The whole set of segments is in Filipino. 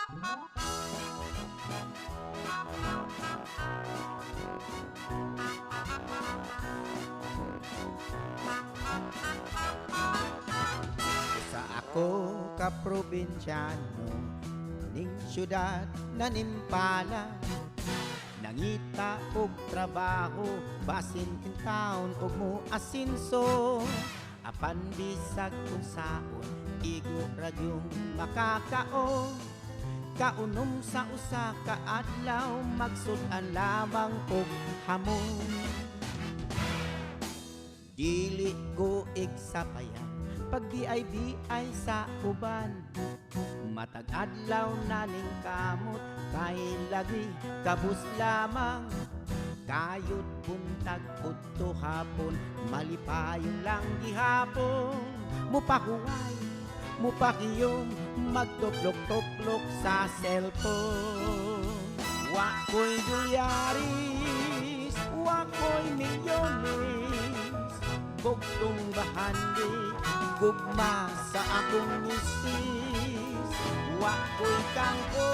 Sa ako ka probinsyano, ning syudad na nimpala, nangita og trabaho, basin in town og mo asinso. Apan bisag kung saon, igo radyong makakao. Kaunom sa usa ka adlaw, magsudan lamang og hamon. Dili ko igsapayan, pag BIBI sa uban. Matag adlaw na ning kamot, kay lagi kabus lamang. Kayod buntag udto hapon, malipayon lang gihapon. Mupahuway, mupakiyom, magtuplok-tuplok sa cellphone. Wa ko'y dolyaris, wa ko'y milyones, bugtong bahandi, gugma sa akong misis. Wa ko'y kangko,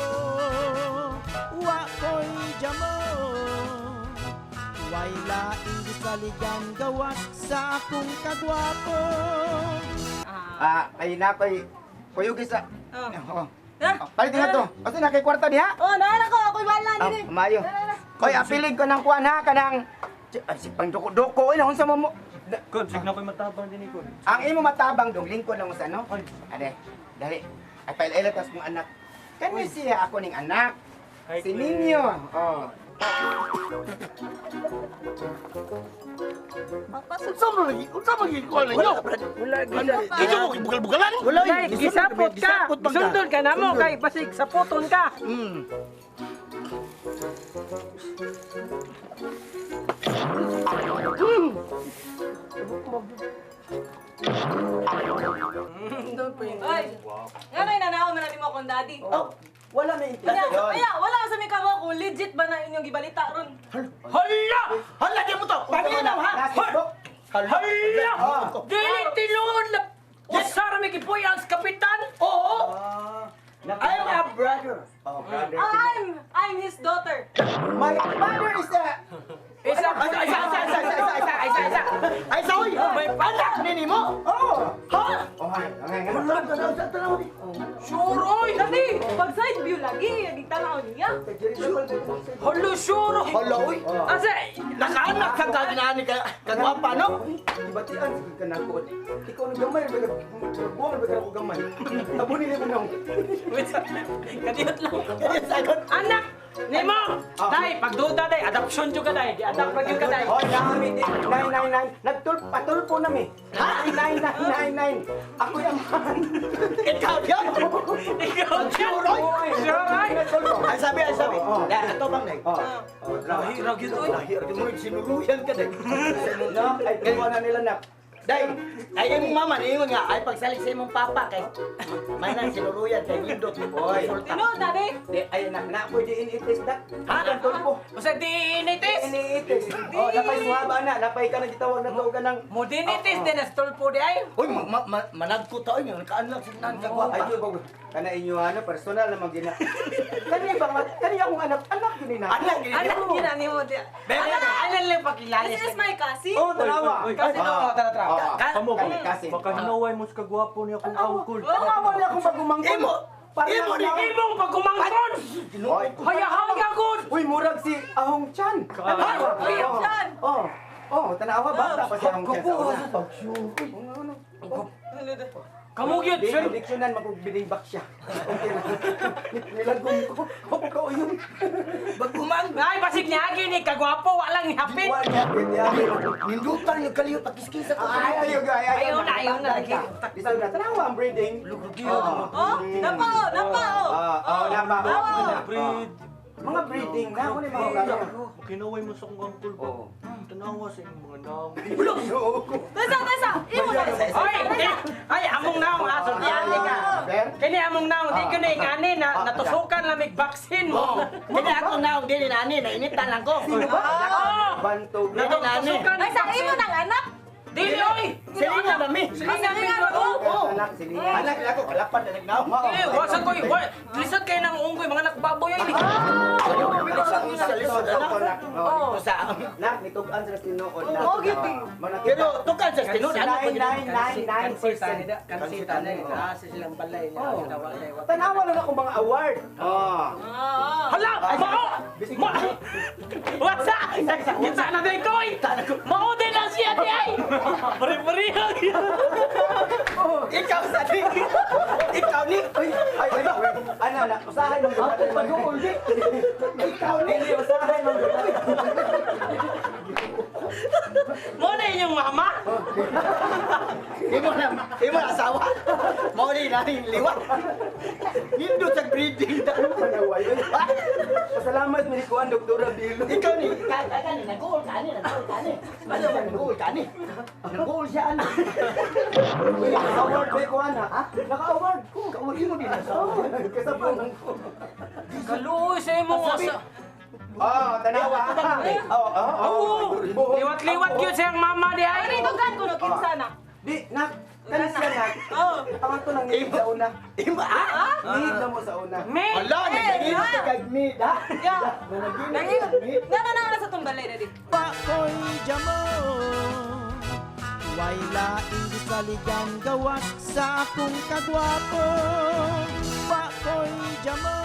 wa ko'y jamon, way laing gisaligan gawas sa akong kagwapo. Ay na ko'y kuyugis sa... Oh. Palitin na to. Kasi na kay kwarta diha. Oh, naalala ko. Ako'y bahala din. Mayo. Koy, apilig ko ng kuwan ha, kanang... Ay, si pang doko-doko, ay, unsa mo mo... Kon, signa ko'y matabang din ikon. Ang imo matabang dong, lingkod lang mo sa ano? Ade, dali. Ay, pailatas mong anak. Kani siya ako ning anak. Si Ninyo. Oh. Unsa lagi ko ninyo? Ito mo bugal-bugalan? Wala, gisapot ka. Sundon ka na mo kay basig sapoton ka. Ay, nga na inanaw man mo akong daddy. Wala na yung Kaya, wala sa may kawa ko. Legit ba na inyong gibalita ron? Hala! Hala, di mo to! Paginaw, ha? Hala! Oh. Dili tinuod na! Usara may kipoy ang kapitan! Oo! I'm a brother. Oh, brother. I'm his daughter. My father is a... Isa! Ay, sa oy! May anak nini mo! Oh! Ha? Oh, ay, Suroy! Daddy, pag side view lagi, nagtanaw niya. Hala, sure! Hala, oy! Asa? Nakaanak ka kaginani ka kagwapa, no? Ibatian sa kanakot. Ikaw na gamay, buwan ba ka gamay? Abo nila mo nang. Kadiyot lang. Kaya sagot. Anak! Nemo! Day, pagduda day, adoption juga day. Di-adapt lagi ka day. Oh, nami, 999. Patulpo na mi. Ha? 999. Ako yung man. Ikaw yan! Ikaw Suroy! Suroy! Ay, sabi. Oh. Ito bang, Nay? Oh. Lahira gyud oy. Lahir ka mo, sinuruyan ka, Nay. No, ay kuha na nila na. Day, ay imong mama, niingon nga, ay pagsalig sa imong papa, kay may nang sinuruyan, kay Windot. Oy. Sino, daddy? Di ay na pwede iniitis na. Ha? Ang tulpo. Usa di initis. Iniitis. Oh, napay suhaba na, napay ka na gitawag na to ka nang. Mo din itis din as tulpo di ay. Uy, managko tayo niyo, nakaanlang si nan Ay, kagwapa. ko kana inyo ano personal na magina. Kani akong anak gini na. Anak, Anak gina ni mo di. Anak lang pakilala. This is my cousin. Oh, tanawa. Kasi no, tara. Kamo ba? Kasi. Baka hinaway mo sa kagwapo niya kung angkol. Tanawa niya akong pagumangkon. Imo ni Imong pagkumangkon. Oy. Haya-haya gud. Uy, murag si Ahong Chan. Ahong Chan. Oh. Oh, tanawa bata pa si Ahong Chan sa una. Kamu gyud, Di, sir. diksyonan magbidibak siya. Okay na. Nilagong ko. Ko yun. bagumang. Ay basig niya agi ni kagwapo walang ihapit. Wala niya, Nindutan yung kaliyo pakiskisa ko. ayaw Ayaw na lagi. Bisa na tanawa ang breeding. Oh, napao. Napa. Breed. Mga breeding na ako ni mga kaya. Kinaway mo sa kong angkol ba? Oo. Tanawa sa inyong mga naong. Tesa. Imo na. Ay, among naong aso diyan ka. Kini among naong di ko na ingani na natusukan lamig vaccine mo. Kaya ako na, hindi nani, nainitan lang ko. Sino ba? Oo. Bantog na. Natusukan. Ay, sa imo nang anak. Dili oy. Sila nga nami. Silingan ako. Anak, silingan. Anak ako, kalapad na nagnaw. Eh, wasa ko lisod kay nang unggoy, mga anak baboy ay. Oh, sa nak nitugan sa tinuod na. Oo, giti. Pero tukan sa tinuod ano pa yun? 999%. Kansita na eh. Sa silang balay niya. Tanawa lang ako mga award. Oh. Hala! Mao! Wasa! Kita na din ko eh! Mao din ang siya di ay! Pari-parihag! Ikaw sa di. Ikaw ni. Ay, ano na, usahay mong gawa. Ikaw ni, usahay mong gawa. Mo na inyong mama? Imo na asawa. Mao ni na liwat. Nindot sa breeding da. Pasalamat mo ni Kuan, Doktora Bilo. Ikaw ni, kani nag-goal kani. Ano ba nag-goal kani? Nag-goal siya ano. Naka-award ba Kuan ha? Naka-award ko. Kawali mo din sa. Kasabunan ko. Kaluoy sa imong asa. Tanawa. Liwat-liwat yun siyang mama di ay. Tugan ko no kinsa na. Di, nak. Kanisa na. Ang ito nang ngilid sa una. Ima Ngilid na mo sa una. Me! Ala, nagingin sa kagmid ha. Na sa tumbalay na di. Pakoy jamo Way laing saligan gawas sa akong kagwapo Pakoy jamo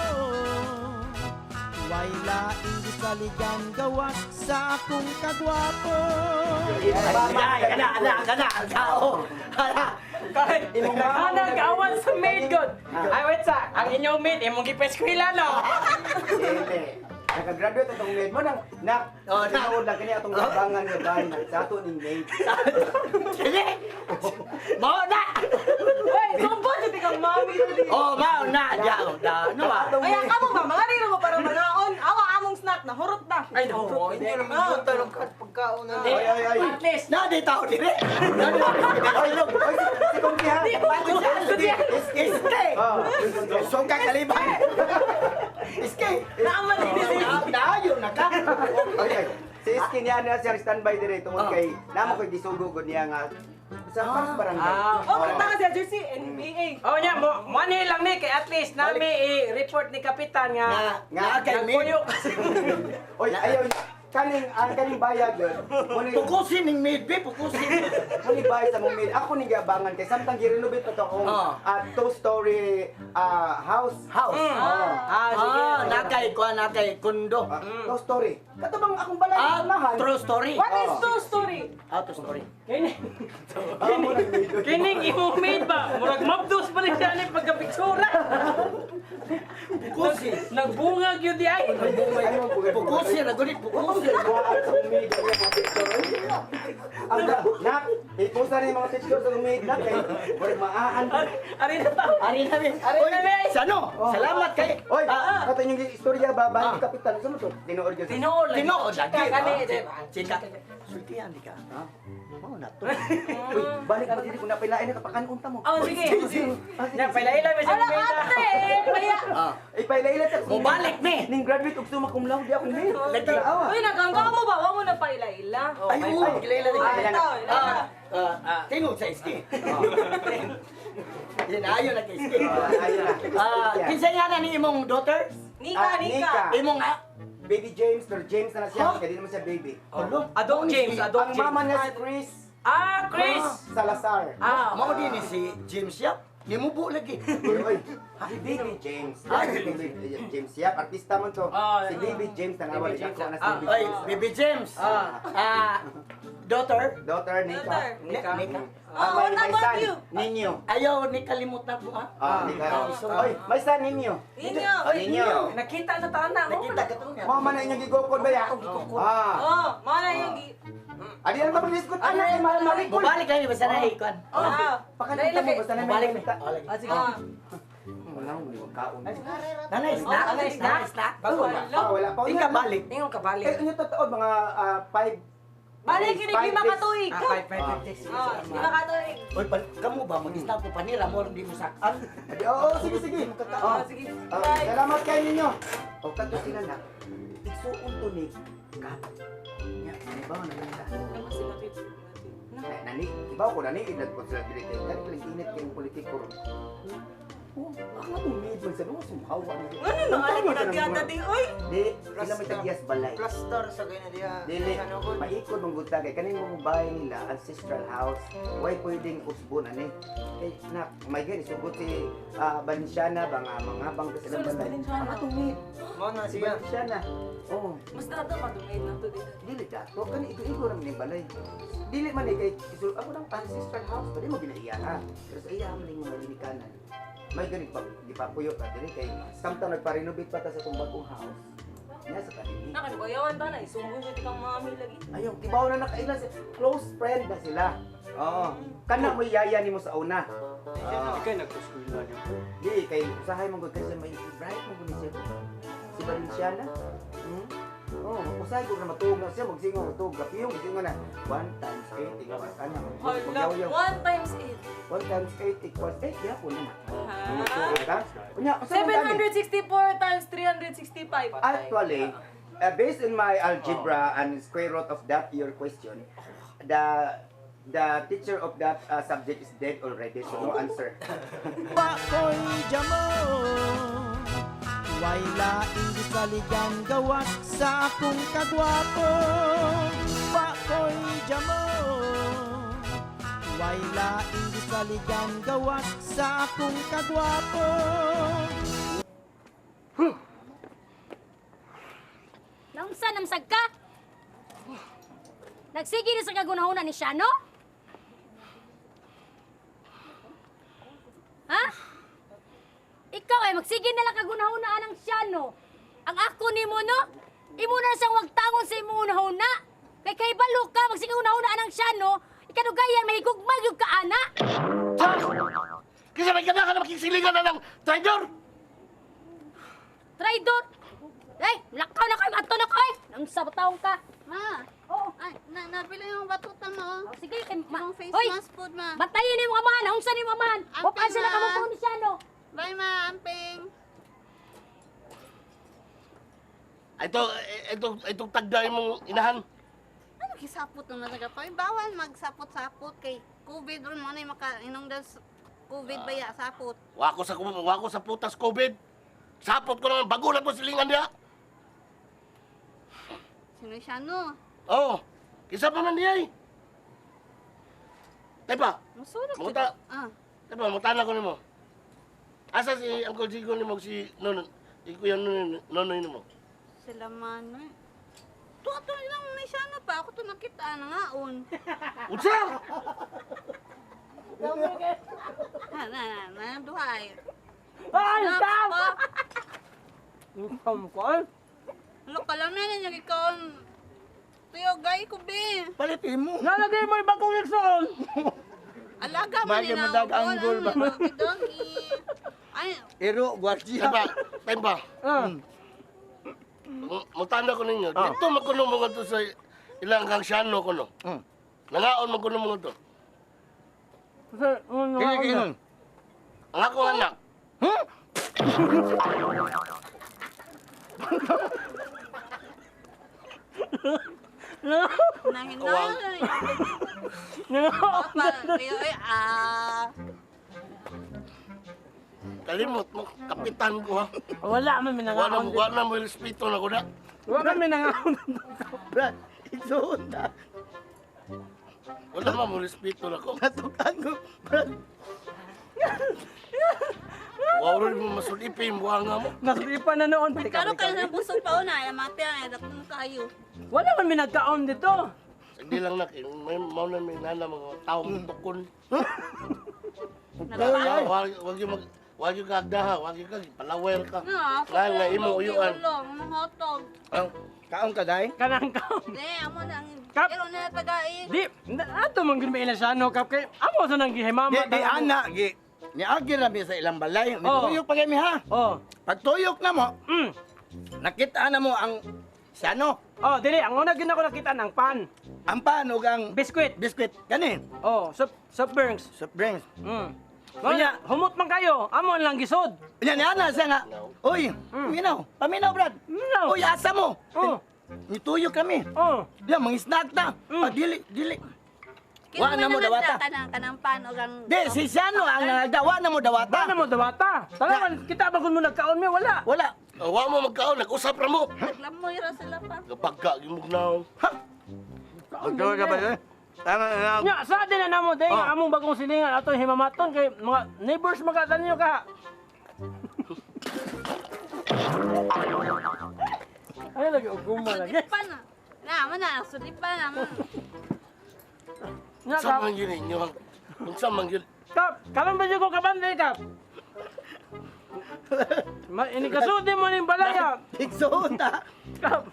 Way laing saligan gawas sa akong kagwapo Kana, kao. Kahit nag-awan sa maid god. Ay, wait sa, ang inyong maid, imong gipeskwila no? Hindi. Nakagraduate itong maid mo nang tinaod lang kanya itong labangan nga bahay na sa ato ning maid. Sige. Mao na. Uy, sumpon jud kang mami dali. Oh, mao na. Ano ba? Ay, kamo ba mga riro mo para manaon. Awa among snack na hurot na. Ay, no. Hindi naman tanong ka pagkaon na. Ay. At least, Na di tao dire. Si Kumpihan. Iske. So ka kaliban. Iske. naman din si Dayo na ka. Okay. Si Iski niya na siya standby dire tungod kay namo koy gisugo gud niya nga sa pas barangay. Oh, kanta ka siya jersey NBA. Oh nya, mo ni lang ni kay at least nami i-report ni kapitan nga Nga kay me. nagpuyo. Oy, ayaw kaning bayad yun. Muni Pukusin ning midbe, pukusin. bayad sa mong maid. Ako ning gabangan kay samtang gi-renovate pa to akong two-story house. Sige. Nakay ko nakay kundo. Two-story. Katubang akong balay unahan. True story. What is true story? True story. Kining imong maid ba? Murag mabdos pa rin siya ni pagkapiksura. Pukusin. Nagbungag yun di ay. Pukusin, nagunit pukusin. Nak, ipusa rin mga picture sa maid na kay murag maahan. Ari na ta. Ari namin. Sano? Salamat kay. Oy, kato yung istorya ba ba kapitan sa mo to? Tinuod gyud. Tinood lagi. Tinood lagi. Kani, Chika. Sultihan di ka. Mao na to. Uy, balik na dili ko na pilain na kapakan unta mo. Oh, sige. Na pala-ila ba siya Ala maid? ate, kaya. Ay paila ta. Mo balik me. Ning graduate og summa cum laude ako maid. Awa. Uy, nagangga mo ba? Wa mo na pa ila-ila. Ay, oo, kilala din. Tingog sa iski. Ayo na kay iski. Kinsa nga na ni imong daughter? Nika. Imong Baby James, pero James na siya, kaya di naman siya baby. Adong James, adong Ang James. mama niya si Chris Chris. Salazar. mao din ni si James Yap. Ni mo bu lagi. Uy, si Baby James. Si Baby James Yap, artista man to. Si Baby James na nawala Baby ko na si James. Baby Oy, James. Baby James. Daughter. Daughter Nika. Nika. May what son, about you? Ninyo. Ayaw ni kalimutan mo ha. Nika. Oy, may son Ninyo. Ninyo. Ninyo. Nakita na tana mo. Nakita ka to niya. Mo man na inyong gigukod ba ya? Oh, mana yung Adi ang mapagliskot anak ay mahal malik ko. Mubalik lang basta na ikon. Pakanita mo basta na may Mubalik makita. na. Sige. Wala mo ni kaon. Nanay snack. Nanay snack. snack. Wala pa. Ikaw balik. Ingon ka balik. Eh, inyo totoo mga 5 Balik kini 5 katuig. 5 days. 5 katuig. Oy, kamu ba mag-snack ko panira mo hindi mo sakan. Oo, sige, sige. Sige. Salamat kayo ninyo. O, kato sila na. Isuon to ni Kat. Nya, ba na nagka? Nani, ibaw ko nani, inad ko sila dili kay kan init kay politiko ron. Oh, ako tumid man sa luwas, hawa na siya. Ano na alam na diya dati, oy? Di, sila may tagiyas balay. Plaster sa ganyan diya. Dili, maikot mong gud tagay kaning mga bahay nila ancestral house. Why pwedeng usbon ani? Kay na may gani sugot si Balenciana ba nga mga bang sa sila balay. Ang tumid. Mo na Si siya. Balenciana. Oh, Mas dato pa dumay na to dito. dili dato kani ito ra man balay. Dili man kay isul ako nang ancestral house, pwede mo ginaiya ha. Pero sa iya man mga linikanan. May gani pa di pa puyo pa dili kay samtang nagpa-renovate pa ta sa tong bagong house. Nya sa kanini. Nakalibayawan ta na, isunggo siya tikang mami lagi. Ayaw, tibaw na nakailan sila. Close friend na sila. Oo. Kana mo yaya nimo sa una. Ikay nagkuskwila niyo. Di, kay usahay mong good kasi may bright mo gud siya. Si Valenciana. Oh, usahay ko na matuog na siya, magsingaw matuog. Kapiyong, magsingaw na. 1 times 8, ikaw ka kana. Hala, 1 times 8. 1 times 8 equals 8, kaya po na. Ha? Tuog ka? Kunya, usahay mo gani? 764 times 365. Actually, based on my algebra and square root of that your question, the teacher of that subject is dead already, so no answer. Wa ko'y jamo Way laing gisaligan gawas sa akong kagwapo Wa ko'y jamo Way laing gisaligan gawas sa akong kagwapo Naunsa namsag ka? Nagsigi na sa kagunahuna ni Shano? Ha? Ikaw ay magsige na lang kagunahuna ng Shano. Ang ako ni mo, no? Imo na siyang wagtangon sa imo unahuna. Kay balo ka, magsige unahuna ng Shano, ikadugayan, mahigugmag yung kaana. Kasi may ganda ka na makisilingan na ng traidor! Traidor! Eh, lakaw na kayo, ato na kayo! Nang sabataw ka. Ma, Oo. ay, nabili yung batuta mo. Oh, sige, kay Yung face Hoy! mask po, ma. Batayin ni mga amahan, naunsa ni mga amahan. Amping, Huwag sila ma. kamukha ni Shano. Bye, ma, amping. Itong tagday mong inahan. Ano kisapot naman sa kapay? Bawal magsapot-sapot kay COVID ron mo na yung makainom daw sa COVID ba ya, sapot. Wako sa putas COVID. Sapot ko naman, bago na po silingan niya. Sino siya, no? Oo, kisa pa man niya eh. Tepa, Masurap Muta. kita. mutana ko nimo. Asa si Uncle Jigo nimo si Nonon? Kuya Nonoy nimo. Sila man, eh. Tuto lang na siya na pa. Ako to nakita na ngaon. Utsa! Duhay. Ay, Nak, kam! pa. Kam ko. Lo ka lang na niya ikaw. Tuyo, gay ko, be. Palitin mo. Nalagay mo ibang koleksyon. Alaga mo Bagay ni na madag anggol ba? Dogi. Ay, Ero, gwardiya. Tepa. Mutanda ko ninyo. Dito makuno mo to sa ilang kang siyano ko no. Nangaon makuno mo to. Kaya. Ang akong anak. nahinay. Papa, tuyo, Kalimot mo, kapitan ko ha. Wala man minangaon. Wala mo respeto na ko na. Wala man minangaon. Brad, isuot na. Wala mo respeto na ko. Natukan ko, Brad. Wala mo masulipin, buhanga mo. Naslipan na noon. Karo ka na busog pa una, mati ay dakong kayo. Wala man minagkaon dito. Hindi lang na, may mauna may nana mga taong tukon. Wag yung kagdaha, wag yung palawer ka. Kaya nga imo uyuan. Mga hotdog. Kaon ka, day? Kanang kaon. Ne, amo nang Kap. pero na tagain. Di, ato man gud may Shano kap kay amo sa nang gihimama. Di, ana, gi. Niagi rami sa ilang balay. Oo. Nituyok pa kami ha. Oh. Pagtuyok na mo, Mm. nakita na mo ang sano. Oh, dili ang una gid ako nakita ng pan. Ang panog ang Biskwit. biskwit. Kani, Oh, soft drinks. soft drinks. Mm. Kanya, humot man kayo. Amo lang gisod. Yan, ana siya nga. Uy, minaw. Paminaw, Brad. No. Uy, asa mo. Oh. Nituyok kami. Oh. Yan, mga snack na. Mm. Dili. Wa na mo dawata. Kanang pan o kang... Di, si Siano ang nagawa na mo dawata. Paano mo dawata? Talaman, kita bagon mo nagkaon mo, wala. Wala. Wa mo magkaon, nag-usap ra mo. Naglamoy ra sila pa. Kapagka, gimugnaw. Ito ka ba eh? Nya, sa din na namo, dahil nga among bagong silingan ato himamaton kay mga neighbors magatan nyo ka. Ay, lagi, uguma lagi. Sulipan na. Na, sulipan na. Nya, Sa man yun ninyo. Unsa man yun. Kap, karon ba ko kabande, Kap? Inikasudi mo ning balaya. Iksuon ta. Kap,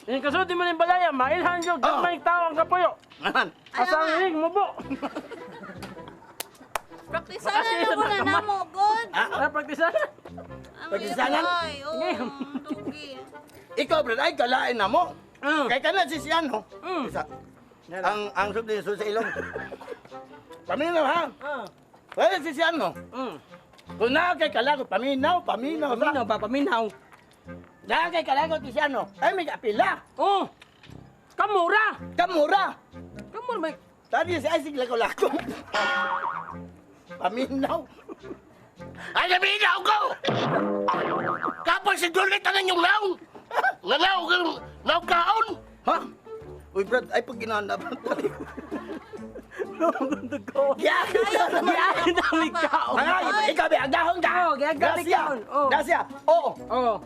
inikasudi mo ning balaya, mailhan yung gamay tao ang kapuyo. Naman. Asang hiling mo po. Praktisan na mo na namo, God. Ay, praktisan na. Praktisanan? Oo, dugi. Ikaw, Brad, ay kalain na mo. Kay ka na si Siano. Mm. Isa. Ang subli sa ilong. Paminaw ha. Ah. Wala si Siano. Kung na kay kalago, paminaw. Paminaw ba, paminaw? Na kay kalago si Siano. Ay, may kapila. Oh, kamura. Kamura. Kamura, may... Tadi si Isaac lako-lako. Paminaw. Ay, naminaw ko! Kapag si Juliet na yung naong. Naw kaon. Ha? Uy, Brad, ay pag ginanda ba? Yan dami kaon. Ay, ikaw ba, agahon ka? Oh, gagawin kaon. Oh. Dasya. Oo. Oh.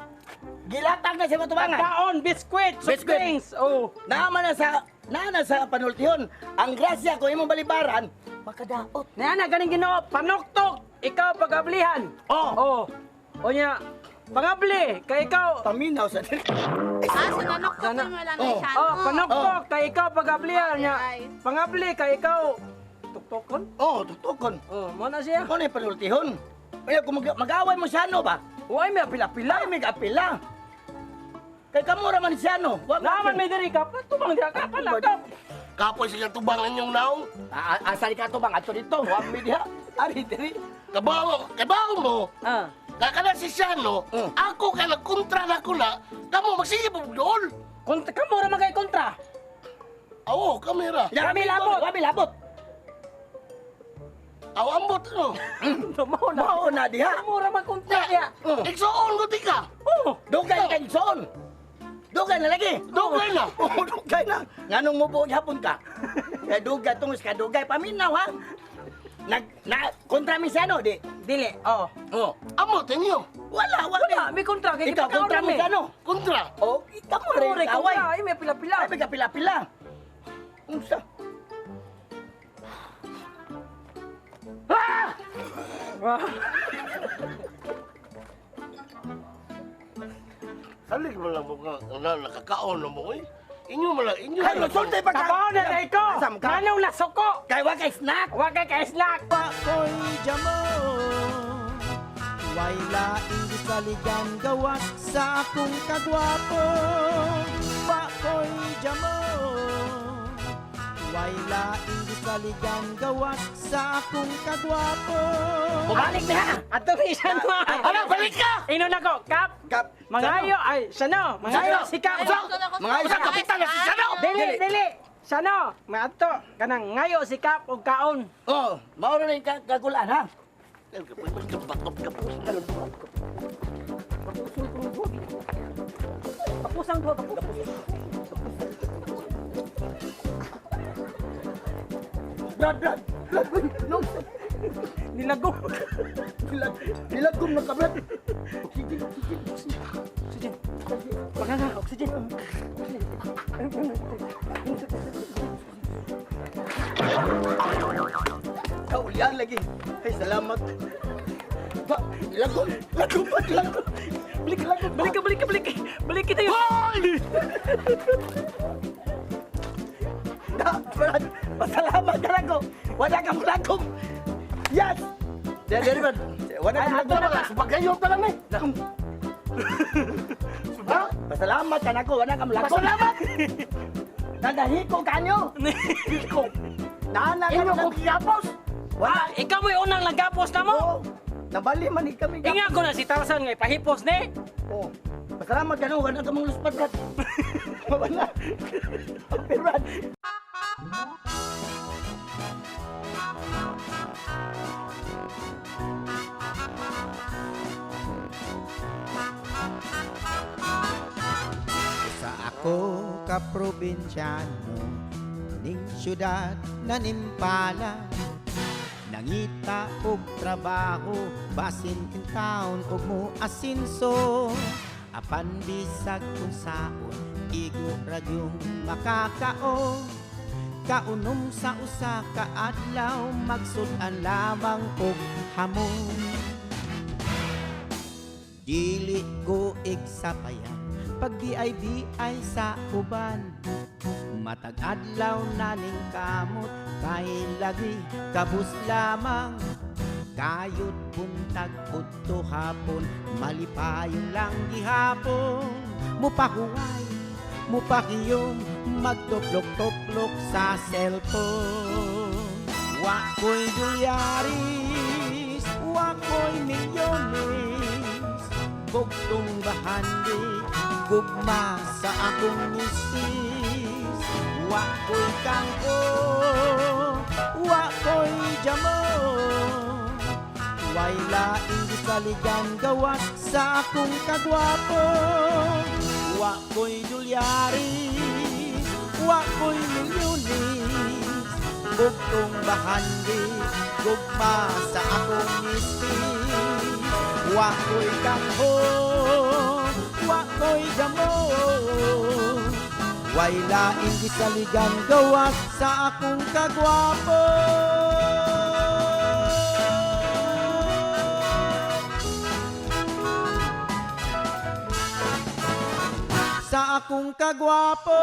Gilatag na siya matubangan. Kaon, biskwit, soft Biskwit. drinks. Oh. Naman na sa panultihon. Ang grasya ko imong balibaran, makadaot. Nana, ganing ginoo, panuktok. Ikaw pagablihan. Oh. Oh. O niya, pangabli, kay ikaw. Paminaw sa Sinanok ko mo lang na siya. Oh, panuktok, kay ikaw pagablihan niya. Ay. Pangabli, kay ikaw. Tuktokon? Oh, tutukon. Oh, mo na siya. Ano yung panultihon? Kaya kung mag-away mo siya, no ba? Uy, may apila-pila. Ay, may kapila. Kay kamura man siya, no? Naman may diri ka, tumang diha ka, palakap. Kapoy siya tubangan yung naong. Asali ka to bang ato dito? Huwag mi diha. Ari, diri. Kabaw mo. Ah. Kakala si Siano, ako kay nagkontra na ko na, kamo magsige po doon. Kontra ka mo ra magay kontra. Oo, kamera. Kami labot. Kami labot. Aw, ambot no. Mao na diha. Mo ra magkontra ya. Iksoon ko di ka. Oh. Dugay kay Son. Dugay na lagi. Dugay na. Oo, dugay na. Nganong mo buong hapon ka? Kaya dugay, tungos ka, dugay. Paminaw, ha? Kontra mi siya, no? Dili. Oh. Oh. Ambot ninyo. Wala. Wala, may kontra kay Ikaw, kontra mi siya, no? Kontra. Oh, ikaw mo Ore rin, ka kaway. ay may pila-pila. Ay, may kapila-pila. Unsa? Salig mo lang mo nakakaon mo eh. Inyo mo lang, inyo Ay, sultay pa ka. Kabaw na na ito. Asam ka. Kanong lasoko. Kay wa kay snack. Huwag ka ka-slack. Bakoy jamo Way laing gisaligan gawas sa akong kagwapo Bakoy jamo Way laing gisaligan gawas sa akong kagwapo Balik na. Ato isa mo. Ano, balik ka! Ino na ko, Kap. Kap. Mangayo, ay, sano? Mangayo, si Kap. Mga isa Sa kapitan na si Siano! Dili. Sano? May ato. Kanang ngayo si Kap og kaon. Oh, mao rin kagulan, ha? Tapusang ko, tapusang. Brad. No. Nilagong. Nilagom na ka, Brad. Oxygen. Pagana, oxygen. Kaulian lagi. Ay, salamat. Ba, lagom. Balik kita yun. Brad, pasalamat ka lang ko. Wala kang lagom. Yes! Dari, Brad. Wala kang lagom. Pagayon pa lang eh. Ha? Pasalamat ka na ko. Wala kang lagom. Pasalamat! Nagahiko ka nyo. Nana ka Inyo na. kong kiyapos. Wala. Ikaw mo'y unang lagapos na mo. Oo. Nabali man ni kami. Inga ko na si Tarzan ngay pahipos ni. Oh. Pasalamat ka no. Wala ka mong luspat, Brad. Wala. Okay, Brad. Ako ka probinsyano ning syudad na nimpala, nangita og trabaho basin in town og mo asinso, apan bisag kung saon igo radyong makakaon, kaunom sa usa ka adlaw magsud-an lamang og hamon. Dili ko igsapayan pag BIBI sa uban, matag adlaw naning kamot kay lagi kabus lamang, kayod buntag udto hapon malipayong lang gihapon, mupahuway mupakiyom magtuplok-tuplok sa cellphone. Wa ko'y dolyaris, wa ko'y milyones, bugtong bahandi gugma sa akong misis. Wa ko'y kangko, wa ko'y jamon, way laing gisaligan gawas sa akong kagwapo. Wa ko'y dolyaris, wa ko'y milyones, bugtong bahandi gugma sa akong misis. Wa ko'y kangho, wa ko'y gamon, way laing gisaligan gawas sa akong kagwapo. Sa akong kagwapo.